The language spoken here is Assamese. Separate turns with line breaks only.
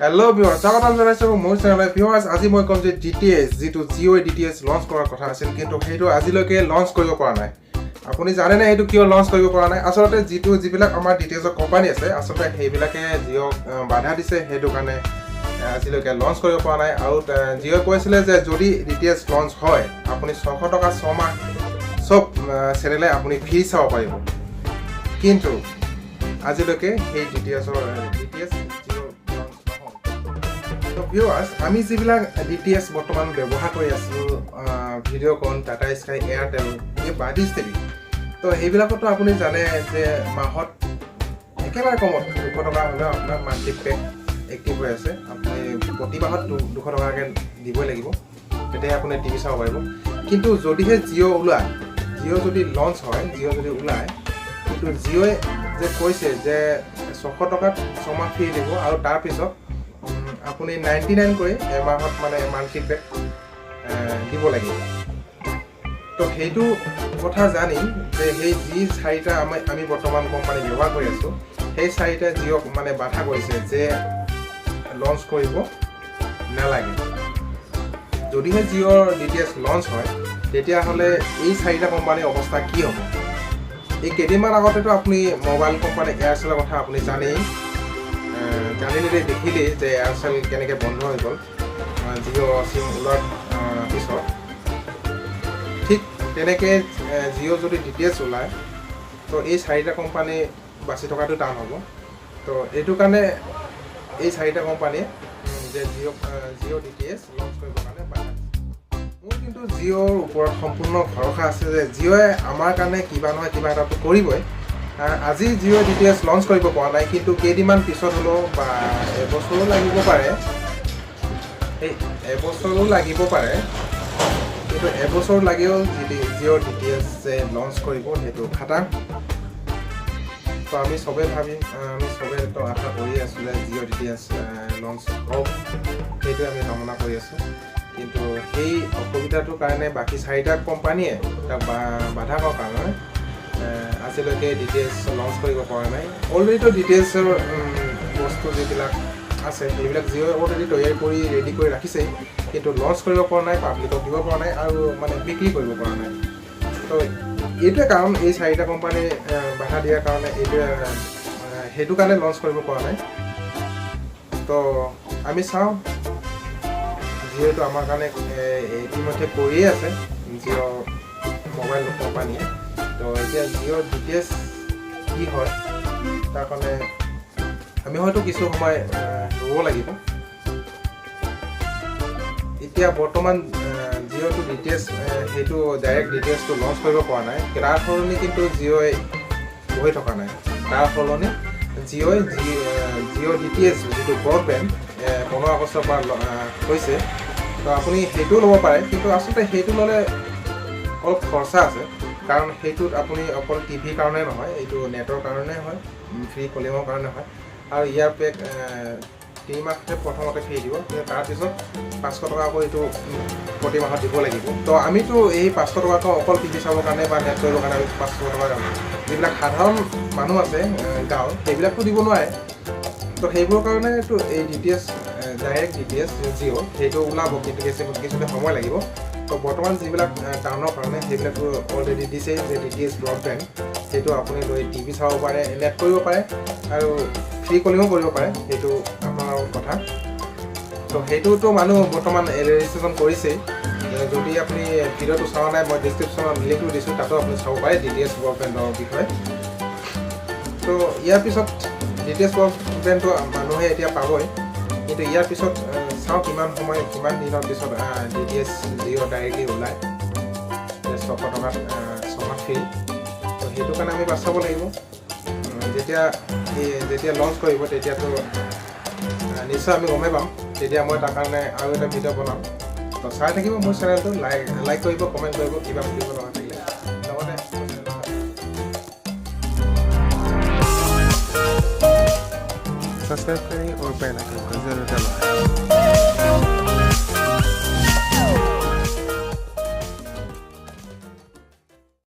Hello viewers, স্বাগতম জনাইছো মোৰ চেনেলত। viewers আজি মই কম যে DTS যেটো জিঅ DTS লঞ্চ কৰাৰ কথা আছিল কিন্তু সেইটো আজিলৈকে লঞ্চ কৰিব পৰা নাই। আপুনি জানে না এইটো কিয় লঞ্চ কৰিব পৰা নাই? আচলতে যিবিলাক আমাৰ DTS কোম্পানী আছে আচলতে সেইবিলাকে জিঅ বাধা দিছে, সেইটো কাৰণে আজিলৈকে লঞ্চ কৰিব পৰা নাই। আৰু জিঅ কৈছিলে যে যদি DTS লঞ্চ হয় আপুনি 600 টকা 6 মাহ সব চেনেলে আপুনি ফ্ৰী চাব পাৰিব। কিন্তু আজিলৈকে সেই DTS viewers, আমি যিবিলাক DTS বৰ্তমান ব্যৱহাৰ কৰি আছোঁ ভিডিঅ'কন, টাটা স্কাই, এয়াৰটেল, এই বাদিছ টিভি, তো সেইবিলাকতো আপুনি জানে যে মাহত একেবাৰে কমত 200 টকা হ'লেও আপোনাৰ মান্থলি পেক এক্টিভ হৈ আছে। আপুনি প্ৰতি মাহত 200 টকাকৈ দিবই লাগিব, তেতিয়া আপুনি টিভি চাব পাৰিব। কিন্তু যদিহে জিঅ যদি লঞ্চ হয়, জিঅ যদি ওলায়, কিন্তু জিঅ'ই যে কৈছে যে 600 টকাত 6 মাহ ফ্ৰী দিব আৰু তাৰপিছত আপুনি 99 কৰি এমাহত মানে মান্থলি পেক দিব লাগিব। তো সেইটো কথা জানি যে সেই যি চাৰিটা আমি বৰ্তমান কোম্পানী ব্যৱহাৰ কৰি আছোঁ, সেই চাৰিটা জিঅ'ক মানে বাধা কৰিছে যে লঞ্চ কৰিব নালাগে। যদিহে জিঅ'ৰ DTS লঞ্চ হয় তেতিয়াহ'লে এই চাৰিটা কোম্পানীৰ অৱস্থা কি হ'ব? এই কেইদিনমান আগতেতো আপুনি মোবাইল কোম্পানী এয়াৰচেলৰ কথা আপুনি জানেই, জানিলে দেখিলেই যে এয়াৰচেল কেনেকৈ বন্ধ হৈ গ'ল জিঅ' চিম ওলোৱাৰ পিছত। ঠিক তেনেকৈ জিঅ' যদি DTS ওলায় তো এই চাৰিটা কোম্পানী বাচি থকাটো টান হ'ব। তো এইটো কাৰণে এই চাৰিটা কোম্পানীয়ে যে জিঅ' DTS লঞ্চ কৰিবৰ কাৰণে বাধা দিছে। মোৰ কিন্তু জিঅ'ৰ ওপৰত সম্পূৰ্ণ ভৰসা আছে যে জিঅ'ই আমাৰ কাৰণে কিবা নহয় কিবা এটাটো কৰিবই। আজি জিঅ' DTS লঞ্চ কৰিব পৰা নাই, কিন্তু কেইদিনমান পিছত হ'লেও বা এবছৰো লাগিব পাৰে, কিন্তু এবছৰ লাগেও জিঅ' DTS যে লঞ্চ কৰিব সেইটো খাটাং। তো আমি চবেইতো আশা কৰি আছোঁ যে জিঅ' DTS লঞ্চ হওক, সেইটোৱে আমি কামনা কৰি আছোঁ। কিন্তু সেই অসুবিধাটোৰ কাৰণে বাকী চাৰিটা কোম্পানীয়ে তাক বাধা কৰাৰ কাৰণে আজিলৈকে DTS লঞ্চ কৰিব পৰা নাই। অলৰেডিতো DTSৰ বস্তু যিবিলাক আছে সেইবিলাক জিঅ'ই অলৰেডি তৈয়াৰী কৰি ৰেডি কৰি ৰাখিছেই, কিন্তু লঞ্চ কৰিব পৰা নাই, পাব্লিকক দিব পৰা নাই আৰু মানে বিক্ৰী কৰিব পৰা নাই। তো এইটোৱে কাৰণ, এই চাৰিটা কোম্পানী বাধা দিয়াৰ কাৰণে সেইটো কাৰণে লঞ্চ কৰিব পৰা নাই। তো আমি চাওঁ, জিঅ'টো আমাৰ কাৰণে ইতিমধ্যে কৰিয়ে আছে জিঅ' মোবাইল কোম্পানীয়ে। তো এতিয়া জিঅ' DTS কি হয় তাৰ কাৰণে আমি হয়তো কিছু সময় ৰ'ব লাগিব। এতিয়া বৰ্তমান জিঅ'টো DTS সেইটো ডাইৰেক্ট DTSটো লঞ্চ কৰিব পৰা নাই, তাৰ সলনি কিন্তু জিঅ'ই বহি থকা নাই। তাৰ সলনি জিঅ'ই জিঅ' DTS যিটো ব্ৰডবেণ্ড 15 আগষ্টৰ পৰা হৈছে, তো আপুনি সেইটোও ল'ব পাৰে। কিন্তু আচলতে সেইটো ল'লে অলপ খৰচা আছে, কাৰণ সেইটোত আপুনি অকল টিভিৰ কাৰণে নহয়, এইটো নেটৰ কাৰণে হয়, ফ্ৰী কলিঙৰ কাৰণে হয়। আৰু ইয়াৰ পেক 3 মাহতে প্ৰথমতে ফ্ৰী দিব, তাৰপিছত 500 টকাকৈ এইটো প্ৰতি মাহত দিব লাগিব। তো আমিতো এই 500 টকাকৈ অকল টিভি চাবৰ কাৰণে বা নেট কৰিবৰ কাৰণে 500 টকা যিবিলাক সাধাৰণ মানুহ আছে গাঁৱৰ, সেইবিলাকতো দিব নোৱাৰে। তো সেইবোৰৰ কাৰণেতো এই DTS ডাইৰেক্ট DTS জিঅ' সেইটো ওলাব, কিন্তু কিছুটা সময় লাগিব। তো বৰ্তমান যিবিলাক টাউনৰ কাৰণে সেইবিলাকতো অলৰেডি দিছে যে DTS ব্ৰডবেণ্ড, সেইটো আপুনি লৈ টিভি চাব পাৰে, নেট কৰিব পাৰে আৰু ফ্ৰী কলিঙো কৰিব পাৰে, সেইটো আপোনাৰ কথা। তো সেইটোতো মানুহ বৰ্তমান ৰেজিষ্ট্ৰেশ্যন কৰিছেই। যদি আপুনি ভিডিঅ'টো চোৱা নাই, মই ডিছক্ৰিপশ্যনত লিংকটো দিছোঁ, তাতো আপুনি চাব পাৰে DTS ব্ৰডবেণ্ডৰ বিষয়ে। তো ইয়াৰ পিছত DTS ব্ৰডবেণ্ডটো মানুহে এতিয়া পাবই, কিন্তু ইয়াৰ পিছত চাওঁ কিমান দিনৰ পিছত DTS জিঅ' ডাইৰেক্টলি ওলায় 600 টকাত 6 মাহ ফ্ৰী। তো সেইটো কাৰণে আমি বাচাব লাগিব। যেতিয়া লঞ্চ কৰিব তেতিয়াতো নিশ্চয় আমি গমেই পাম, তেতিয়া মই তাৰ কাৰণে আৰু এটা ভিডিঅ' বনাম। তো চাই থাকিব মোৰ চেনেলটো, লাইক কৰিব, কমেণ্ট কৰিব, কিবা সুধিব লগা থাকিলে লগতে सब्सक्राइब करें और बेल आइकन को जरूर दबाएं।